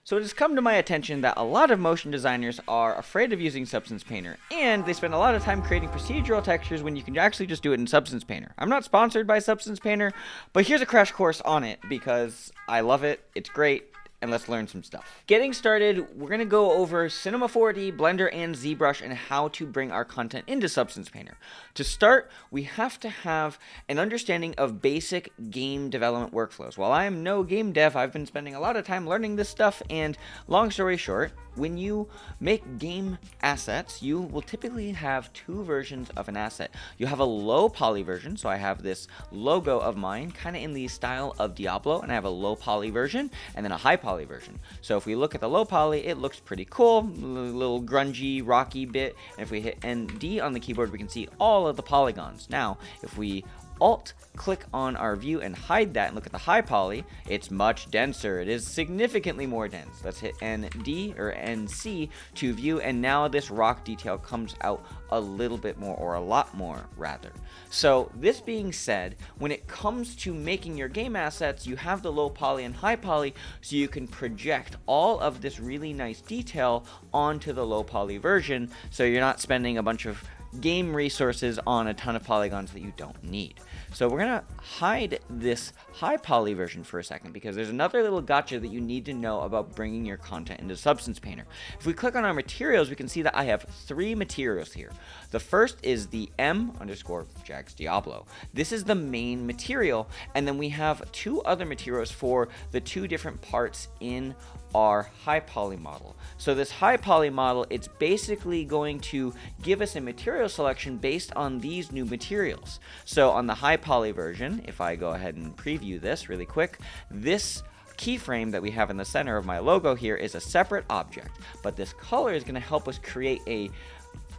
So it has come to my attention that a lot of motion designers are afraid of using Substance Painter, and they spend a lot of time creating procedural textures when you can actually just do it in Substance Painter. I'm not sponsored by Substance Painter, but here's a crash course on it because I love it, it's great, and let's learn some stuff. Getting started, we're going to go over Cinema4D, Blender, and ZBrush and how to bring our content into Substance Painter. To start, we have to have an understanding of basic game development workflows. While I am no game dev, I've been spending a lot of time learning this stuff, and long story short, when you make game assets, you will typically have two versions of an asset. You have a low poly version, so I have this logo of mine, kind of in the style of Diablo, and I have a low poly version, and then a high poly version. So if we look at the low poly, it looks pretty cool, a little grungy, rocky bit, and if we hit ND on the keyboard, we can see all of the polygons. Now, if we Alt-click on our view and hide that and look at the high poly, it's much denser. It is significantly more dense. Let's hit ND or NC to view, and now this rock detail comes out a little bit more, or a lot more rather. So this being said, when it comes to making your game assets, you have the low poly and high poly, so you can project all of this really nice detail onto the low poly version, so you're not spending a bunch of game resources on a ton of polygons that you don't need. So we're gonna hide this high poly version for a second because there's another little gotcha that you need to know about bringing your content into Substance Painter. If we click on our materials, we can see that I have three materials here. The first is the M_Jags Diablo. This is the main material, and then we have two other materials for the two different parts in our high poly model. So this high poly model, it's basically going to give us a material selection based on these new materials. So on the high poly version, if I go ahead and preview this really quick, this keyframe that we have in the center of my logo here is a separate object, but this color is going to help us create a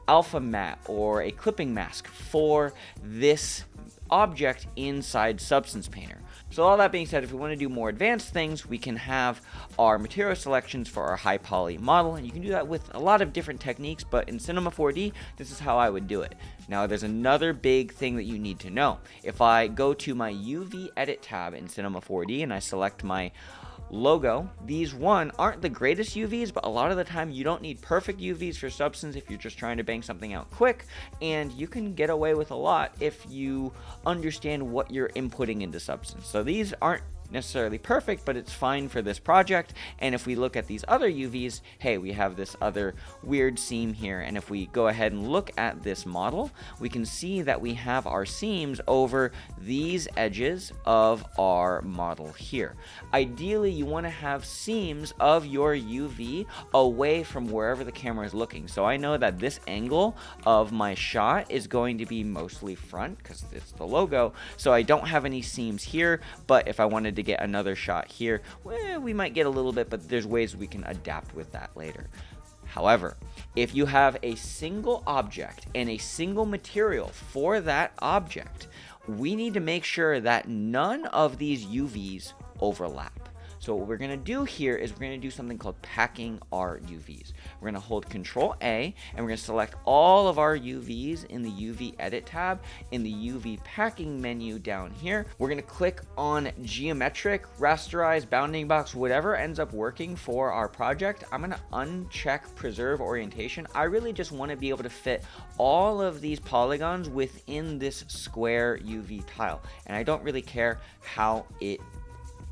alpha matte or a clipping mask for this object inside Substance Painter. So all that being said, if we want to do more advanced things, we can have our material selections for our high poly model, and you can do that with a lot of different techniques, but in Cinema4D, this is how I would do it. Now there's another big thing that you need to know. If I go to my UV edit tab in Cinema4D and I select my logo, these aren't the greatest UVs, but a lot of the time you don't need perfect UVs for Substance if you're just trying to bang something out quick, and you can get away with a lot if you understand what you're inputting into Substance. So these aren't necessarily perfect, but it's fine for this project. And if we look at these other UVs, hey, we have this other weird seam here, and if we go ahead and look at this model, we can see that we have our seams over these edges of our model here. Ideally, you want to have seams of your UV away from wherever the camera is looking. So I know that this angle of my shot is going to be mostly front because it's the logo, so I don't have any seams here, but if I wanted to get another shot here, well, we might get a little bit, but there's ways we can adapt with that later. However, if you have a single object and a single material for that object, we need to make sure that none of these UVs overlap. So what we're going to do here is we're going to do something called packing our UVs. We're going to hold Control A, and we're going to select all of our UVs in the UV Edit tab in the UV Packing menu down here. We're going to click on Geometric, Rasterize, Bounding Box, whatever ends up working for our project. I'm going to uncheck Preserve Orientation. I really just want to be able to fit all of these polygons within this square UV tile, and I don't really care how it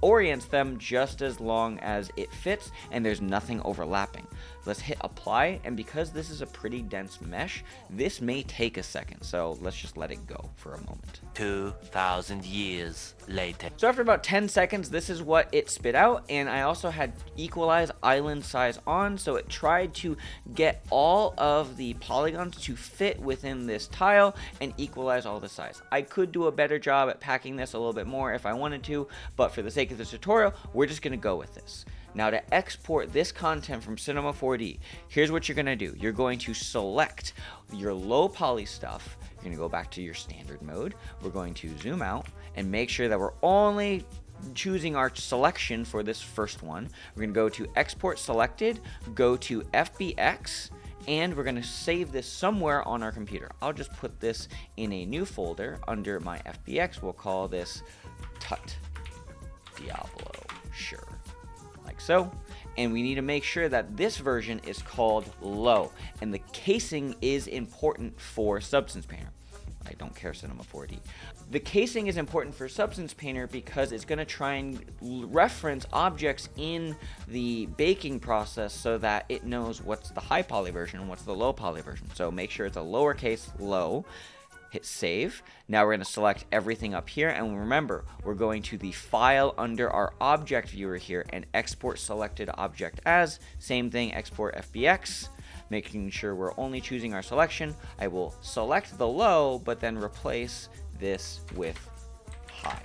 orients them, just as long as it fits and there's nothing overlapping. Let's hit apply, and because this is a pretty dense mesh, this may take a second, so let's just let it go for a moment. 2,000 years later. So after about 10 seconds, this is what it spit out, and I also had equalize island size on, so it tried to get all of the polygons to fit within this tile and equalize all the size. I could do a better job at packing this a little bit more if I wanted to, but for the sake of this tutorial, we're just going to go with this. Now to export this content from Cinema4D, here's what you're going to do. You're going to select your low poly stuff. You're going to go back to your standard mode. We're going to zoom out and make sure that we're only choosing our selection for this first one. We're going to go to Export Selected, go to FBX, and we're going to save this somewhere on our computer. I'll just put this in a new folder under my FBX. We'll call this Tut Diablo. Sure. Like so. and we need to make sure that this version is called low, and the casing is important for Substance Painter. I don't care, Cinema4D. The casing is important for Substance Painter because it's going to try and reference objects in the baking process so that it knows what's the high poly version and what's the low poly version. So make sure it's a lowercase low. Hit save. Now we're going to select everything up here, and remember, we're going to the file under our object viewer here and export selected object as. Same thing, export FBX. Making sure we're only choosing our selection. I will select the low, but then replace this with high.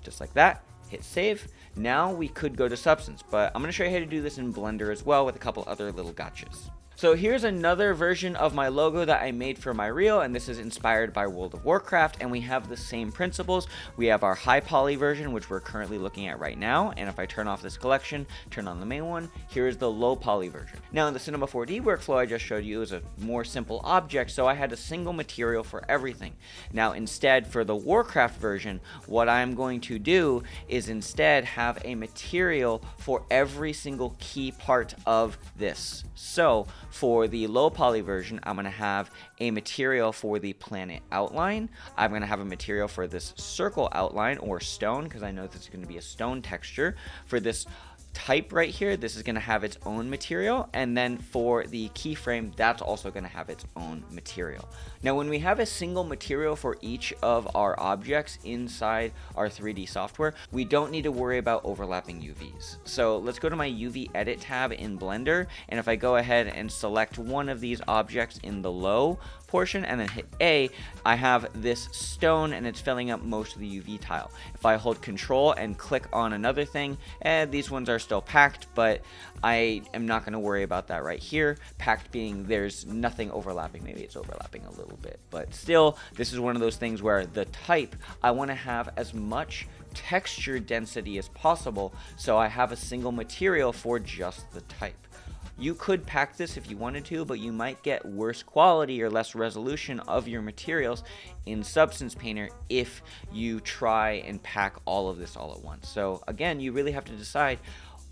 Just like that. Hit save. Now we could go to Substance, but I'm going to show you how to do this in Blender as well with a couple other little gotchas. So here's another version of my logo that I made for my reel, and this is inspired by World of Warcraft, and we have the same principles. We have our high poly version, which we're currently looking at right now, and if I turn off this collection, turn on the main one, here is the low poly version. Now in the Cinema4D workflow I just showed you is a more simple object, so I had a single material for everything. Now instead, for the Warcraft version, what I'm going to do is instead have a material for every single key part of this. So for the low poly version, I'm going to have a material for the planet outline. I'm going to have a material for this circle outline or stone, because I know this is going to be a stone texture. For this type right here, this is going to have its own material, and then for the keyframe, that's also going to have its own material. Now when we have a single material for each of our objects inside our 3D software, we don't need to worry about overlapping UVs. So let's go to my UV edit tab in Blender, and if I go ahead and select one of these objects in the low portion and then hit A, I have this stone and it's filling up most of the UV tile. If I hold Control and click on another thing, these ones are still packed, but I am not going to worry about that right here. Packed being there's nothing overlapping. Maybe it's overlapping a little bit, but still, this is one of those things where the type, I want to have as much texture density as possible, so I have a single material for just the type. You could pack this if you wanted to, but you might get worse quality or less resolution of your materials in Substance Painter if you try and pack all of this all at once. So again, you really have to decide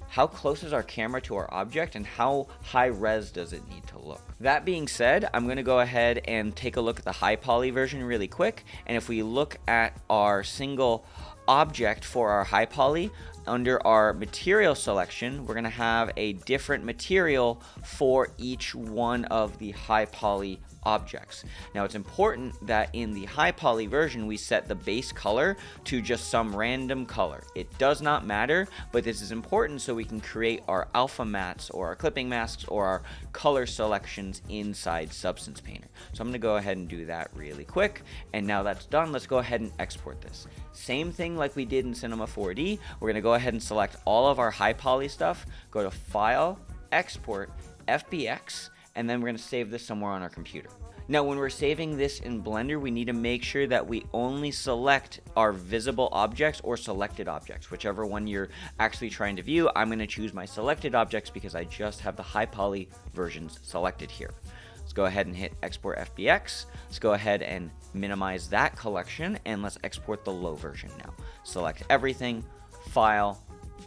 how close is our camera to our object and how high res does it need to look. That being said, I'm going to go ahead and take a look at the high poly version really quick. And if we look at our single object for our high poly, under our material selection, we're going to have a different material for each one of the high poly objects. Now it's important that in the high poly version we set the base color to just some random color. It does not matter, but this is important so we can create our alpha mats or our clipping masks or our color selections inside Substance Painter. So I'm going to go ahead and do that really quick, and now that's done, let's go ahead and export this. Same thing like we did in Cinema4D, we're going to go ahead and select all of our high poly stuff, go to File, Export, FBX, and then we're going to save this somewhere on our computer. Now when we're saving this in Blender, we need to make sure that we only select our visible objects or selected objects, whichever one you're actually trying to view. I'm going to choose my selected objects because I just have the high poly versions selected here. Let's go ahead and hit Export FBX. Let's go ahead and minimize that collection, and let's export the low version now. Select everything, File,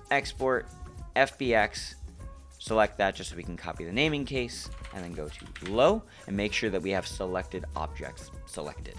Export, FBX, select that just so we can copy the naming case, and then go to low and make sure that we have selected objects selected.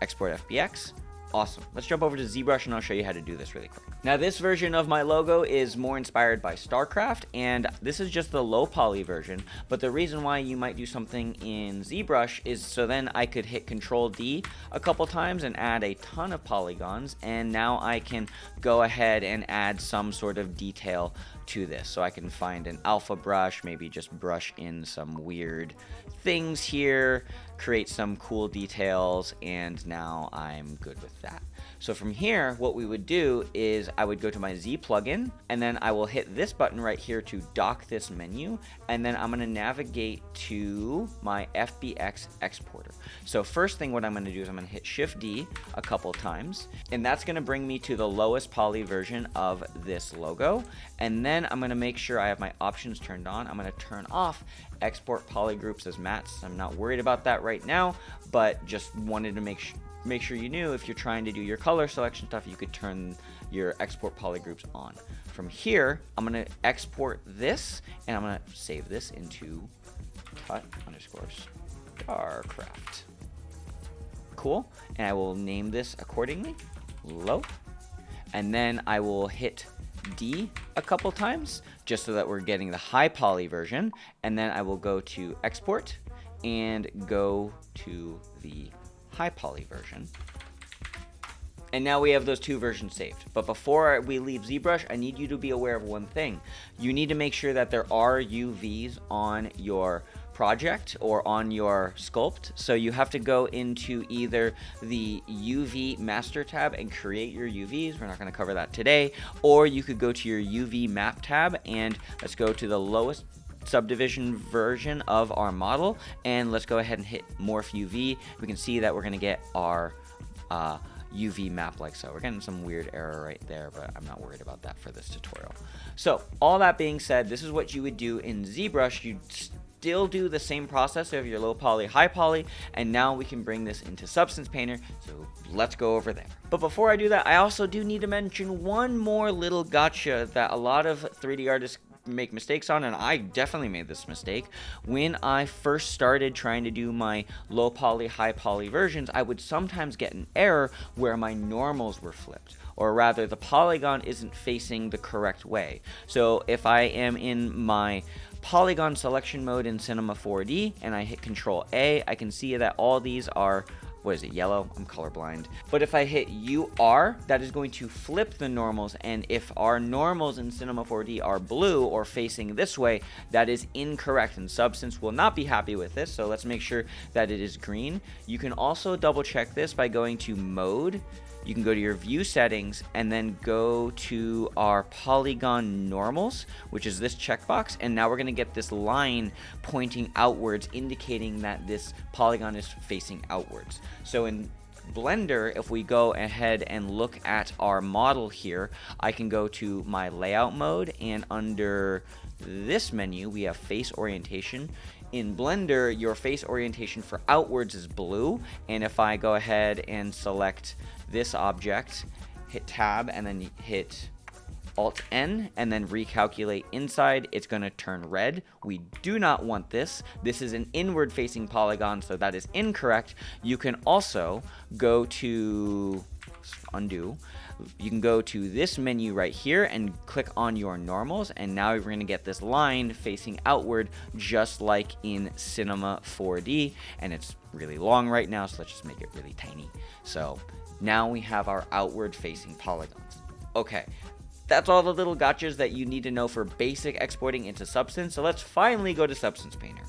Export FBX. Awesome. Let's jump over to ZBrush and I'll show you how to do this really quick. Now this version of my logo is more inspired by StarCraft, and this is just the low poly version, but the reason why you might do something in ZBrush is so then I could hit Control D a couple times and add a ton of polygons, and now I can go ahead and add some sort of detail to this. So I can find an alpha brush, maybe just brush in some weird things here, create some cool details, and now I'm good with that. So from here, what we would do is I would go to my Z plugin, and then I will hit this button right here to dock this menu, and then I'm going to navigate to my FBX exporter. So first thing what I'm going to do is I'm going to hit Shift D a couple times, and that's going to bring me to the lowest poly version of this logo. And then I'm going to make sure I have my options turned on. I'm going to turn off export polygroups as mats. I'm not worried about that right now, but just wanted to make make sure you knew if you're trying to do your color selection stuff, you could turn your export polygroups on. From here, I'm going to export this, and I'm going to save this into cut_starcraft. Cool. And I will name this accordingly, low. And then I will hit D a couple times, just so that we're getting the high poly version. And then I will go to export and go to the high poly version. And now we have those two versions saved. But before we leave ZBrush, I need you to be aware of one thing. You need to make sure that there are UVs on your project or on your sculpt. So you have to go into either the UV master tab and create your UVs. We're not going to cover that today. Or you could go to your UV map tab, and let's go to the lowest subdivision version of our model, and let's go ahead and hit morph UV. We can see that we're going to get our UV map like so. We're getting some weird error right there, but I'm not worried about that for this tutorial. So all that being said, this is what you would do in ZBrush. You'd still do the same process of your low poly, high poly, and now we can bring this into Substance Painter. So let's go over there. But before I do that, I also do need to mention one more little gotcha that a lot of 3D artists make mistakes on, and I definitely made this mistake. When I first started trying to do my low poly, high poly versions, I would sometimes get an error where my normals were flipped, or rather the polygon isn't facing the correct way. So if I am in my polygon selection mode in Cinema 4D and I hit Control A, I can see that all these are, what is it, yellow? I'm colorblind. But if I hit UR, that is going to flip the normals, and if our normals in Cinema 4D are blue or facing this way, that is incorrect, and Substance will not be happy with this, so let's make sure that it is green. You can also double check this by going to Mode. You can go to your view settings and then go to our polygon normals, which is this checkbox, and now we're going to get this line pointing outwards, indicating that this polygon is facing outwards. So in Blender, if we go ahead and look at our model here, I can go to my layout mode, and under this menu we have face orientation. In Blender, your face orientation for outwards is blue, and if I go ahead and select this object, hit tab, and then hit Alt-N, and then recalculate inside, it's going to turn red. We do not want this. This is an inward facing polygon, so that is incorrect. You can also go to undo. You can go to this menu right here and click on your normals, and now we're going to get this line facing outward just like in Cinema 4D, and it's really long right now, so let's just make it really tiny. So now we have our outward facing polygons. Okay, that's all the little gotchas that you need to know for basic exporting into Substance. So let's finally go to Substance Painter.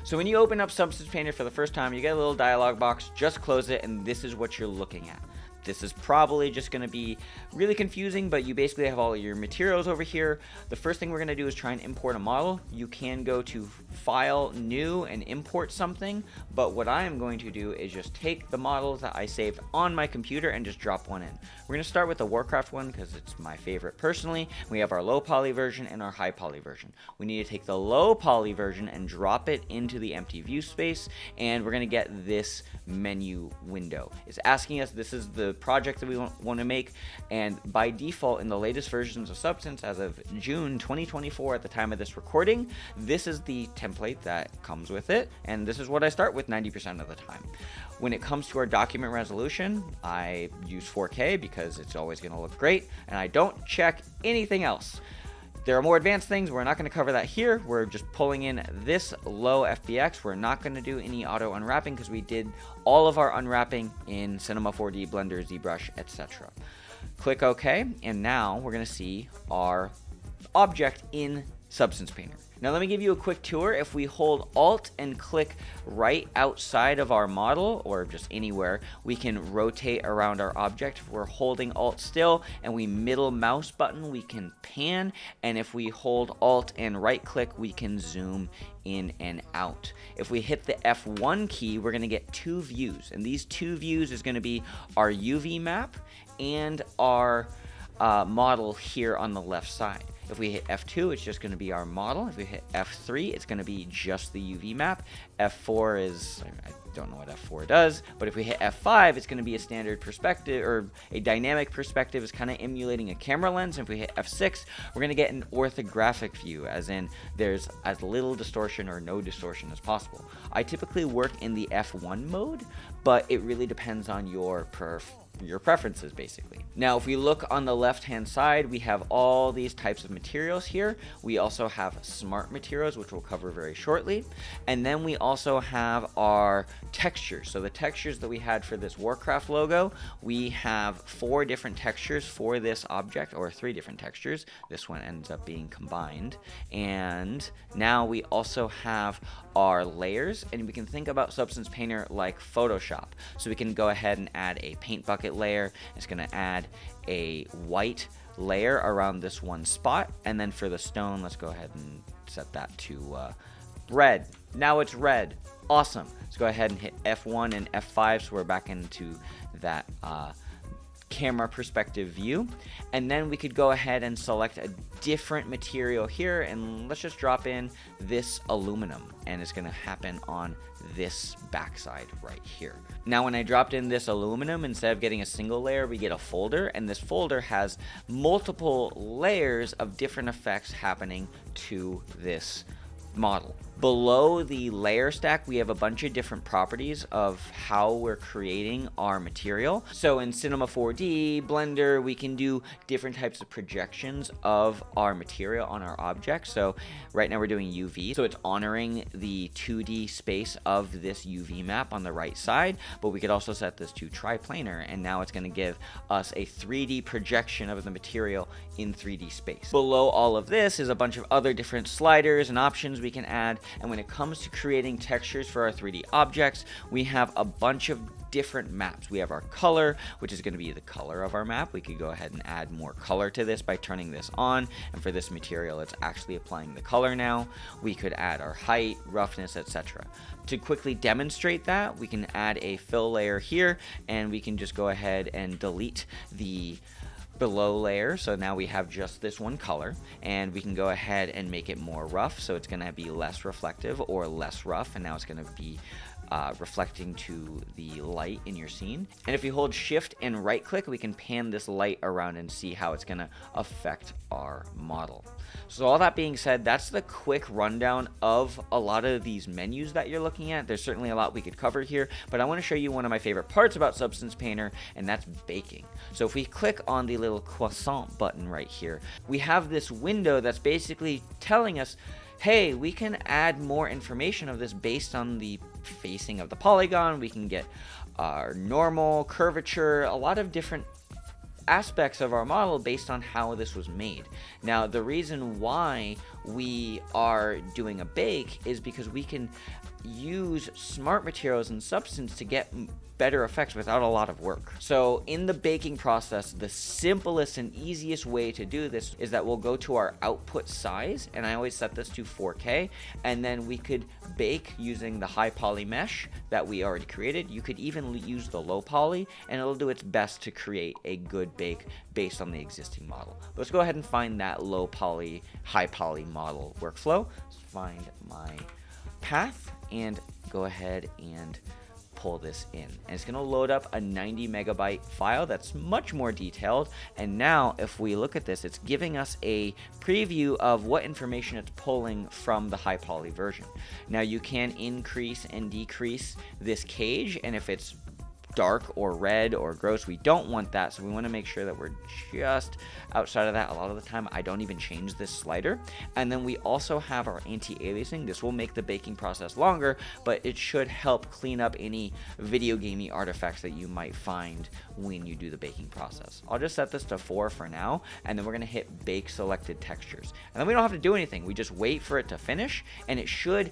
So when you open up Substance Painter for the first time, you get a little dialog box. Just close it, and this is what you're looking at. This is probably just going to be really confusing, but you basically have all of your materials over here. The first thing we're going to do is try and import a model. You can go to File, New, and import something, but what I am going to do is just take the models that I saved on my computer and just drop one in. We're going to start with the Warcraft one because it's my favorite personally. We have our low poly version and our high poly version. We need to take the low poly version and drop it into the empty view space, and we're going to get this menu window. It's asking us, this is the project that we want to make, and by default in the latest versions of Substance as of June 2024 at the time of this recording, this is the template that comes with it, and this is what I start with 90% of the time. When it comes to our document resolution, I use 4K because it's always going to look great, and I don't check anything else. There are more advanced things. We're not going to cover that here. We're just pulling in this low FBX. We're not going to do any auto unwrapping because we did all of our unwrapping in Cinema 4D, Blender, ZBrush, etc. Click OK, and now we're going to see our object in Substance Painter. Now let me give you a quick tour. If we hold Alt and click right outside of our model, or just anywhere, we can rotate around our object. If we're holding Alt still and we middle mouse button, we can pan, and if we hold Alt and right click, we can zoom in and out. If we hit the F1 key, we're going to get two views, and these two views is going to be our UV map and our model here on the left side. If we hit F2, it's just going to be our model. If we hit F3, it's going to be just the UV map. F4 is, I don't know what F4 does, but if we hit F5, it's going to be a standard perspective, or a dynamic perspective. Is kind of emulating a camera lens. And if we hit F6, we're going to get an orthographic view, as in there's as little distortion or no distortion as possible. I typically work in the F1 mode, but it really depends on your preferences, basically. Now, if we look on the left hand side, we have all these types of materials here. We also have smart materials, which we'll cover very shortly, and then we also have our textures. So the textures that we had for this Warcraft logo, we have 4 different textures for this object, or 3 different textures. This one ends up being combined. And now we also have our layers, and we can think about Substance Painter like Photoshop. So we can go ahead and add a paint bucket layer. It's going to add a white layer around this one spot, and then for the stone, let's go ahead and set that to red. Now it's red. Awesome. Let's go ahead and hit F1 and F5, so we're back into that camera perspective view. And then we could go ahead and select a different material here, and let's just drop in this aluminum, and it's going to happen on this backside right here. Now, when I dropped in this aluminum, instead of getting a single layer, we get a folder, and this folder has multiple layers of different effects happening to this model. Below the layer stack, we have a bunch of different properties of how we're creating our material. So in Cinema4D, Blender, we can do different types of projections of our material on our object. So right now we're doing UV, so it's honoring the 2D space of this UV map on the right side, but we could also set this to triplanar, and now it's going to give us a 3D projection of the material in 3D space. Below all of this is a bunch of other different sliders and options we can add. And when it comes to creating textures for our 3D objects, we have a bunch of different maps. We have our color, which is going to be the color of our map. We could go ahead and add more color to this by turning this on, and for this material, it's actually applying the color now. We could add our height, roughness, etc. To quickly demonstrate that, we can add a fill layer here, and we can just go ahead and delete the below layer, so now we have just this one color, and we can go ahead and make it more rough, so it's going to be less reflective or less rough, and now it's going to be reflecting to the light in your scene. And if you hold shift and right click, we can pan this light around and see how it's going to affect our model. So all that being said, that's the quick rundown of a lot of these menus that you're looking at. There's certainly a lot we could cover here, but I want to show you one of my favorite parts about Substance Painter, and that's baking. So if we click on the little croissant button right here, we have this window that's basically telling us, hey, we can add more information of this based on the facing of the polygon. We can get our normal, curvature, a lot of different aspects of our model based on how this was made. Now, the reason why we are doing a bake is because we can use smart materials and substance to get better effects without a lot of work. So in the baking process, the simplest and easiest way to do this is that we'll go to our output size, and I always set this to 4K, and then we could bake using the high poly mesh that we already created. You could even use the low poly, and it'll do its best to create a good bake based on the existing model. Let's go ahead and find that low poly, high poly model workflow. Let's find my path and go ahead and pull this in, and it's going to load up a 90 megabyte file that's much more detailed. And now if we look at this, it's giving us a preview of what information it's pulling from the high poly version. Now you can increase and decrease this cage, and if it's dark or red or gross, we don't want that, so we want to make sure that we're just outside of that. A lot of the time I don't even change this slider. And then we also have our anti-aliasing. This will make the baking process longer, but it should help clean up any video gamey artifacts that you might find when you do the baking process. I'll just set this to 4 for now, and then we're going to hit bake selected textures, and then we don't have to do anything. We just wait for it to finish, and it should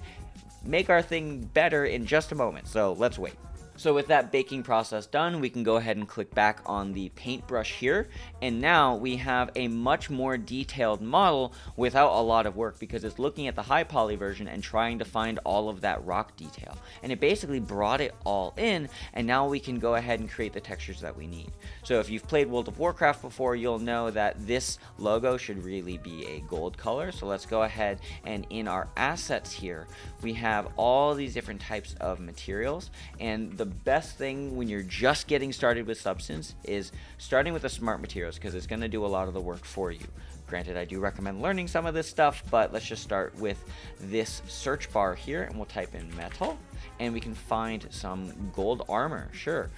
make our thing better in just a moment. So let's wait. So with that baking process done, we can go ahead and click back on the paintbrush here, and now we have a much more detailed model without a lot of work, because it's looking at the high poly version and trying to find all of that rock detail, and it basically brought it all in, and now we can go ahead and create the textures that we need. So if you've played World of Warcraft before, you'll know that this logo should really be a gold color. So let's go ahead, and in our assets here we have all these different types of materials, and the best thing when you're just getting started with Substance is starting with the smart materials, because it's going to do a lot of the work for you. Granted, I do recommend learning some of this stuff, but let's just start with this search bar here, and we'll type in metal, and we can find some gold armor. Sure.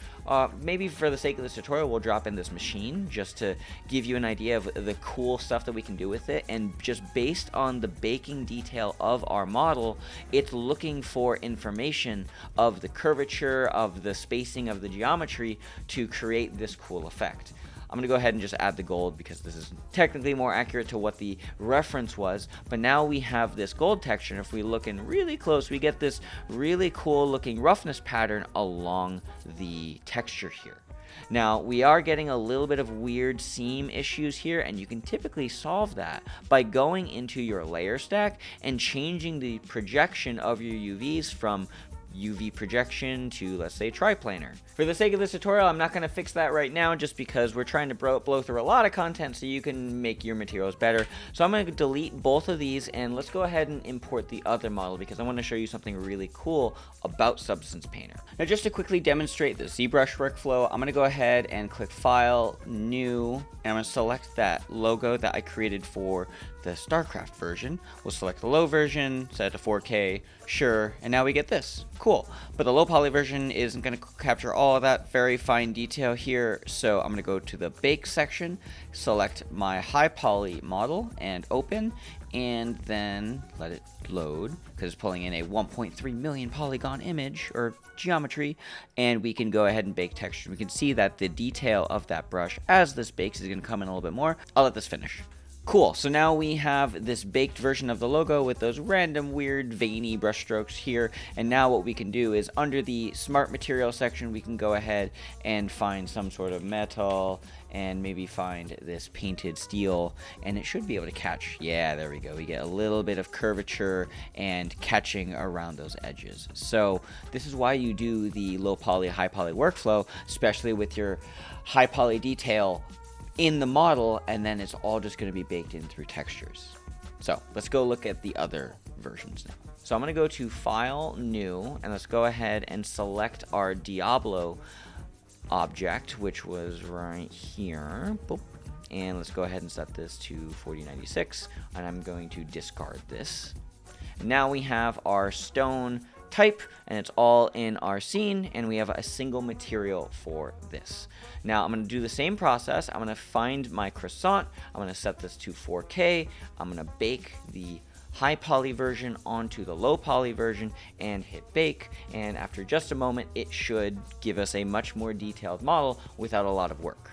Maybe for the sake of this tutorial, we'll drop in this machine just to give you an idea of the cool stuff that we can do with it. And just based on the baking detail of our model, it's looking for information of the curvature, of the spacing, of the geometry to create this cool effect. I'm going to go ahead and just add the gold because this is technically more accurate to what the reference was. But now we have this gold texture, and if we look in really close, we get this really cool looking roughness pattern along the texture here. Now, we are getting a little bit of weird seam issues here, and you can typically solve that by going into your layer stack and changing the projection of your UVs from UV projection to, let's say, triplanar. For the sake of this tutorial, I'm not going to fix that right now just because we're trying to blow through a lot of content so you can make your materials better. So I'm going to delete both of these, and let's go ahead and import the other model because I want to show you something really cool about Substance Painter. Now, just to quickly demonstrate the ZBrush workflow, I'm going to go ahead and click File, New, and I'm going to select that logo that I created for the StarCraft version. We'll select the low version, set it to 4K, sure, and now we get this. Cool. But the low poly version isn't going to capture all of that very fine detail here, so I'm going to go to the bake section, select my high poly model and open, and then let it load because it's pulling in a 1.3 million polygon image or geometry, and we can go ahead and bake texture. We can see that the detail of that brush as this bakes is going to come in a little bit more. I'll let this finish. Cool, so now we have this baked version of the logo with those random weird veiny brush strokes here, and now what we can do is under the smart material section we can go ahead and find some sort of metal and maybe find this painted steel, and it should be able to catch. Yeah, there we go. We get a little bit of curvature and catching around those edges. So this is why you do the low poly, high poly workflow, especially with your high poly detail in the model, and then it's all just going to be baked in through textures. So let's go look at the other versions now. So I'm going to go to File, New, and let's go ahead and select our Diablo object, which was right here. Boop. And let's go ahead and set this to 4096, and I'm going to discard this. Now we have our stone type, and it's all in our scene, and we have a single material for this. Now I'm going to do the same process. I'm going to find my croissant. I'm going to set this to 4K. I'm going to bake the high poly version onto the low poly version and hit bake, and after just a moment it should give us a much more detailed model without a lot of work.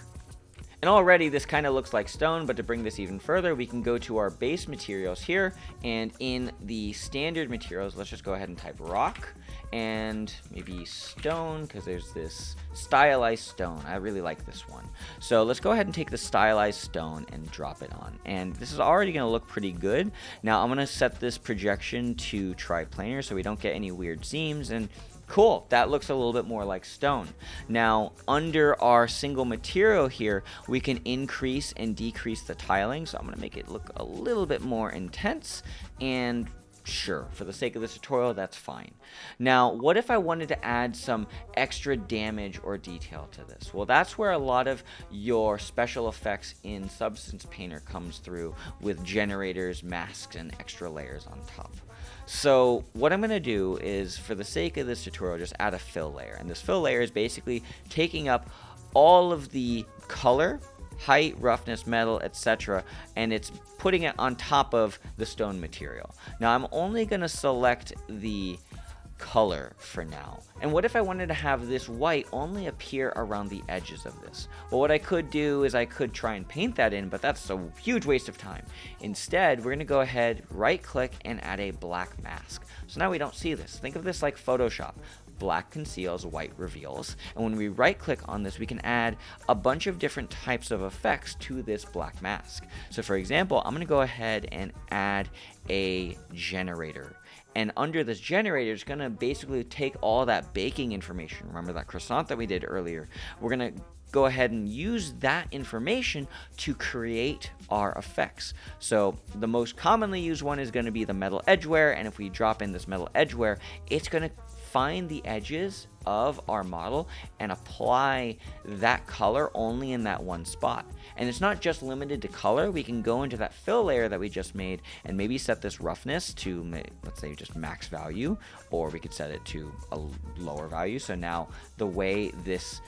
And already this kind of looks like stone, but to bring this even further, we can go to our base materials here, and in the standard materials, let's just go ahead and type rock and maybe stone, because there's this stylized stone. I really like this one. So let's go ahead and take the stylized stone and drop it on. And this is already going to look pretty good. Now I'm going to set this projection to triplanar so we don't get any weird seams, and cool, that looks a little bit more like stone. Now, under our single material here, we can increase and decrease the tiling. So I'm going to make it look a little bit more intense, and sure, for the sake of this tutorial, that's fine. Now, what if I wanted to add some extra damage or detail to this? Well, that's where a lot of your special effects in Substance Painter comes through with generators, masks, and extra layers on top. So what I'm going to do is, for the sake of this tutorial, just add a fill layer. And this fill layer is basically taking up all of the color, height, roughness, metal, etc., and it's putting it on top of the stone material. Now I'm only going to select the color for now. And what if I wanted to have this white only appear around the edges of this? Well, what I could do is I could try and paint that in, but that's a huge waste of time. Instead, we're going to go ahead, right click, and add a black mask. So now we don't see this. Think of this like Photoshop. black conceals, white reveals. And when we right click on this, we can add a bunch of different types of effects to this black mask. So for example, I'm going to go ahead and add a generator. And under this generator, it's going to basically take all that baking information. Remember that croissant that we did earlier? We're going to go ahead and use that information to create our effects. So the most commonly used one is going to be the metal edgeware. And if we drop in this metal edgeware, it's going to find the edges of our model and apply that color only in that one spot. And it's not just limited to color. We can go into that fill layer that we just made and maybe set this roughness to, let's say, just max value, or we could set it to a lower value. So now the way this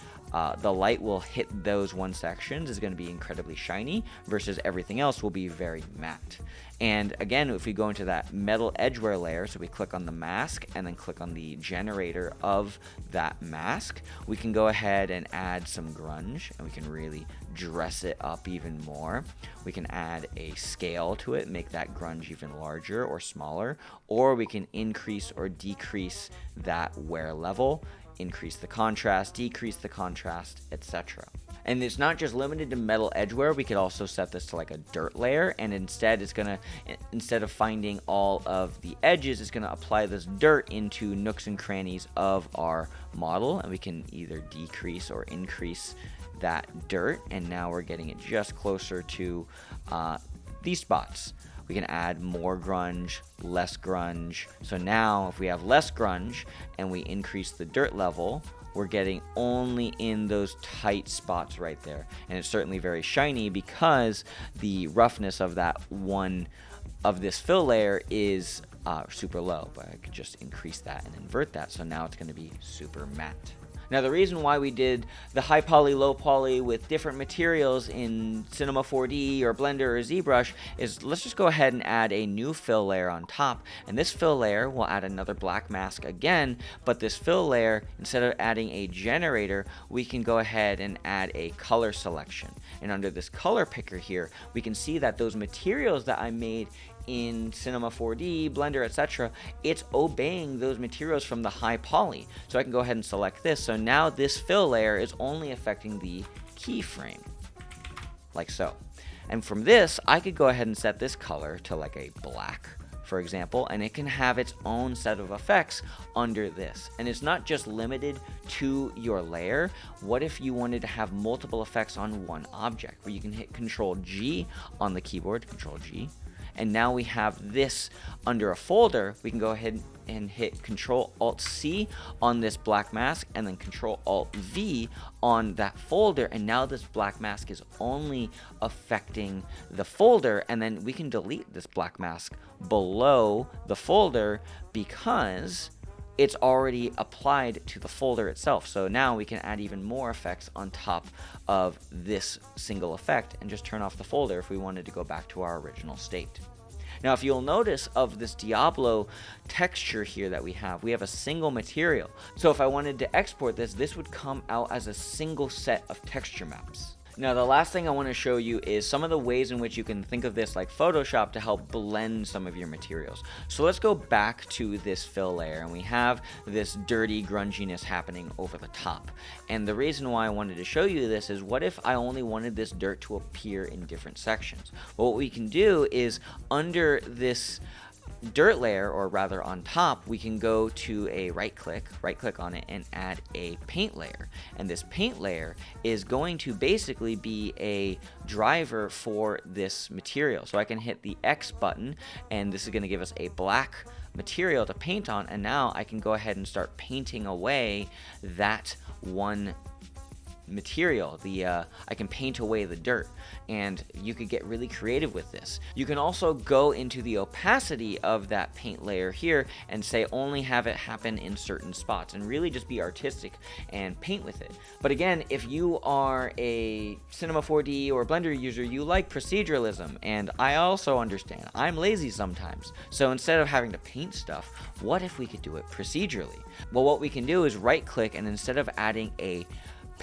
the light will hit those one sections is going to be incredibly shiny versus everything else will be very matte. And again, if we go into that metal edgeware layer, so we click on the mask and then click on the generator of that mask, we can go ahead and add some grunge and we can really dress it up even more. We can add a scale to it, make that grunge even larger or smaller, or we can increase or decrease that wear level, increase the contrast, decrease the contrast, etc. And it's not just limited to metal edgeware. We could also set this to like a dirt layer, and instead it's gonna, instead of finding all of the edges, it's gonna apply this dirt into nooks and crannies of our model, and we can either decrease or increase that dirt, and now we're getting it just closer to these spots. We can add more grunge, less grunge. So now if we have less grunge and we increase the dirt level, we're getting only in those tight spots right there. And it's certainly very shiny because the roughness of that one of this fill layer is super low. But I could just increase that and invert that. So now it's going to be super matte. Now the reason why we did the high poly, low poly with different materials in Cinema4D or Blender or ZBrush is, let's just go ahead and add a new fill layer on top, and this fill layer will add another black mask again, but this fill layer, instead of adding a generator, we can go ahead and add a color selection. And under this color picker here, we can see that those materials that I made in Cinema4D, Blender, etc., it's obeying those materials from the high poly. So I can go ahead and select this. So now this fill layer is only affecting the keyframe, like so. And from this, I could go ahead and set this color to like a black, for example, and it can have its own set of effects under this. And it's not just limited to your layer. What if you wanted to have multiple effects on one object, where you can hit Control G on the keyboard, Control G, and now we have this under a folder. We can go ahead and hit Control Alt C on this black mask and then Control Alt V on that folder, and now this black mask is only affecting the folder, and then we can delete this black mask below the folder because it's already applied to the folder itself. So now we can add even more effects on top of this single effect and just turn off the folder if we wanted to go back to our original state. Now, if you'll notice of this Diablo texture here that we have a single material. So if I wanted to export this, this would come out as a single set of texture maps. Now, the last thing I want to show you is some of the ways in which you can think of this like Photoshop to help blend some of your materials. So let's go back to this fill layer, and we have this dirty grunginess happening over the top. And the reason why I wanted to show you this is, what if I only wanted this dirt to appear in different sections? Well, what we can do is under this dirt layer, or rather on top, we can go to a right click on it and add a paint layer. And this paint layer is going to basically be a driver for this material. So I can hit the X button, and this is going to give us a black material to paint on, and now I can go ahead and start painting away that one material. I can paint away the dirt, and you could get really creative with this. You can also go into the opacity of that paint layer here and say only have it happen in certain spots, and really just be artistic and paint with it. But again, if you are a Cinema4D or Blender user, you like proceduralism, and I also understand. I'm lazy sometimes. So instead of having to paint stuff, what if we could do it procedurally? Well, what we can do is right click, and instead of adding a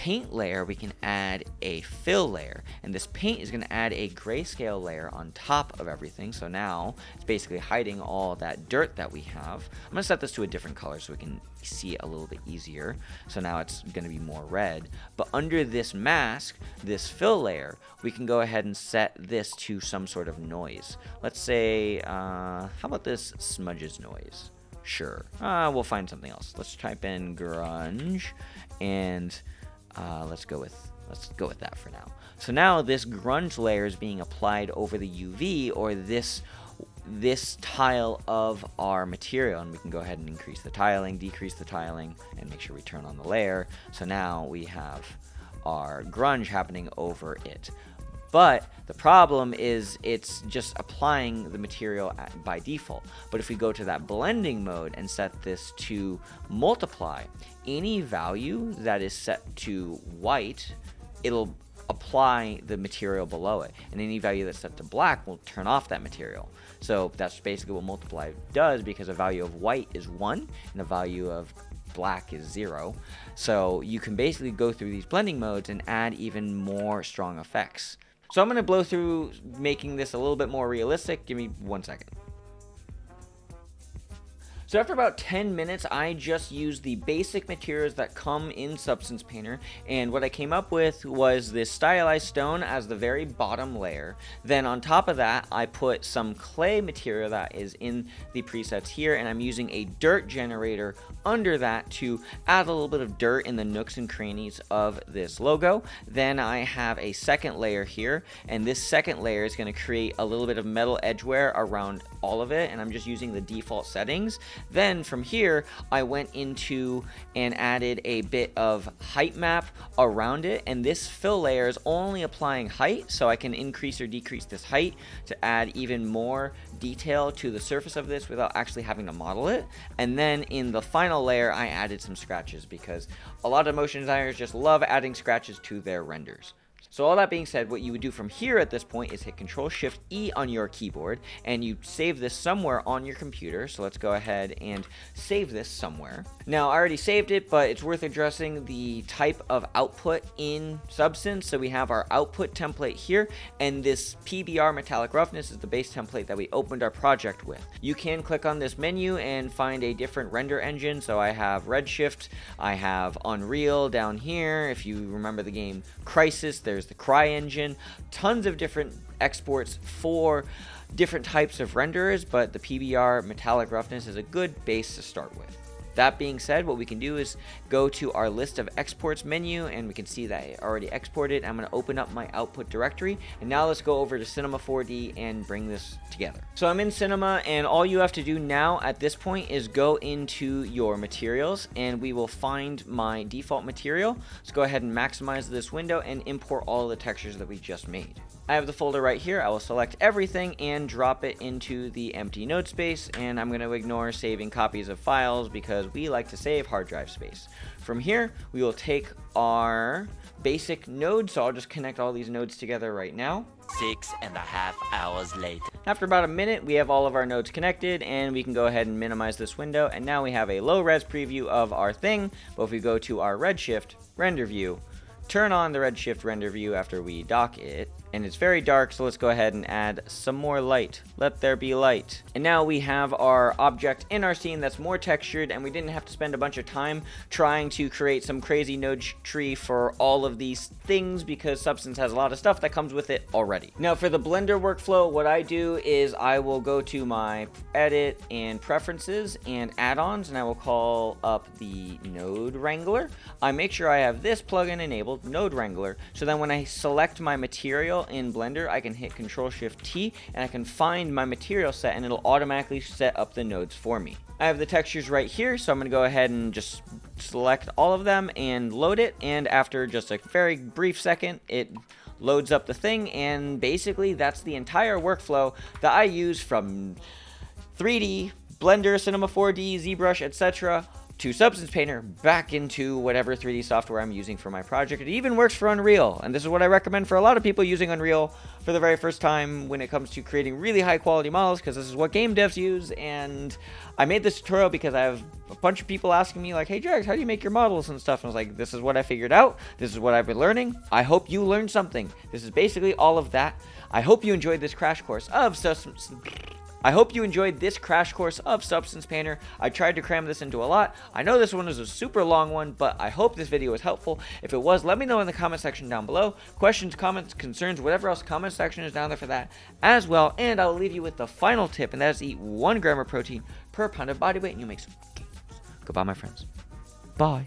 paint layer, we can add a fill layer, and this paint is going to add a grayscale layer on top of everything. So now it's basically hiding all that dirt that we have. I'm going to set this to a different color so we can see it a little bit easier. So now it's going to be more red, but under this mask, this fill layer, we can go ahead and set this to some sort of noise. Let's say, how about this smudges noise? Sure. We'll find something else. Let's type in grunge, and let's go with that for now. So now this grunge layer is being applied over the UV, or this tile of our material, and we can go ahead and increase the tiling, decrease the tiling, and make sure we turn on the layer. So now we have our grunge happening over it. But the problem is it's just applying the material by default. But if we go to that blending mode and set this to multiply, any value that is set to white, it'll apply the material below it. And any value that's set to black will turn off that material. So that's basically what multiply does, because a value of white is 1 and a value of black is 0. So you can basically go through these blending modes and add even more strong effects. So I'm going to blow through making this a little bit more realistic. Give me 1 second. So after about 10 minutes, I just used the basic materials that come in Substance Painter, and what I came up with was this stylized stone as the very bottom layer. Then on top of that, I put some clay material that is in the presets here, and I'm using a dirt generator under that to add a little bit of dirt in the nooks and crannies of this logo. Then I have a second layer here, and this second layer is going to create a little bit of metal edgeware around all of it, and I'm just using the default settings. Then from here, I went into and added a bit of height map around it, and this fill layer is only applying height, so I can increase or decrease this height to add even more detail to the surface of this without actually having to model it. And then in the final layer, I added some scratches, because a lot of motion designers just love adding scratches to their renders. So all that being said, what you would do from here at this point is hit Control-Shift-E on your keyboard, and you save this somewhere on your computer. So let's go ahead and save this somewhere. Now, I already saved it, but it's worth addressing the type of output in Substance. So we have our output template here, and this PBR metallic roughness is the base template that we opened our project with. You can click on this menu and find a different render engine. So I have Redshift, I have Unreal down here. If you remember the game Crisis, there's the Cry engine, tons of different exports for different types of renderers, but the PBR metallic roughness is a good base to start with. That being said, what we can do is go to our list of exports menu, and we can see that it already exported. I'm going to open up my output directory, and now let's go over to Cinema4D and bring this together. So I'm in Cinema, and all you have to do now at this point is go into your materials, and we will find my default material. Let's go ahead and maximize this window and import all the textures that we just made. I have the folder right here. I will select everything and drop it into the empty node space, and I'm going to ignore saving copies of files because we like to save hard drive space. From here, we will take our basic node, so I'll just connect all these nodes together right now. 6.5 hours later. After about a minute, we have all of our nodes connected, and we can go ahead and minimize this window, and now we have a low-res preview of our thing. But if we go to our Redshift render view, turn on the Redshift render view after we dock it, and it's very dark, so let's go ahead and add some more light. Let there be light. And now we have our object in our scene that's more textured, and we didn't have to spend a bunch of time trying to create some crazy node tree for all of these things, because Substance has a lot of stuff that comes with it already. Now for the Blender workflow, what I do is I will go to my edit and preferences and add-ons, and I will call up the Node Wrangler. I make sure I have this plugin enabled, Node Wrangler, so then when I select my material in Blender, I can hit Control-Shift-T, and I can find my material set, and it'll automatically set up the nodes for me. I have the textures right here, so I'm going to go ahead and just select all of them and load it, and after just a very brief second, it loads up the thing, and basically that's the entire workflow that I use from 3D, Blender, Cinema4D, ZBrush, etc., to Substance Painter back into whatever 3D software I'm using for my project. It even works for Unreal, and this is what I recommend for a lot of people using Unreal for the very first time when it comes to creating really high quality models, because this is what game devs use. And I made this tutorial because I have a bunch of people asking me like, hey Jax, how do you make your models and stuff? And I was like, this is what I figured out. This is what I've been learning. I hope you learned something. This is basically all of that. I hope you enjoyed this crash course of Substance Painter. I tried to cram this into a lot. I know this one is a super long one, but I hope this video was helpful. If it was, let me know in the comment section down below. Questions, comments, concerns, whatever else, comment section is down there for that as well. And I'll leave you with the final tip, and that is eat 1 gram of protein per pound of body weight, and you make some gains. Goodbye, my friends. Bye.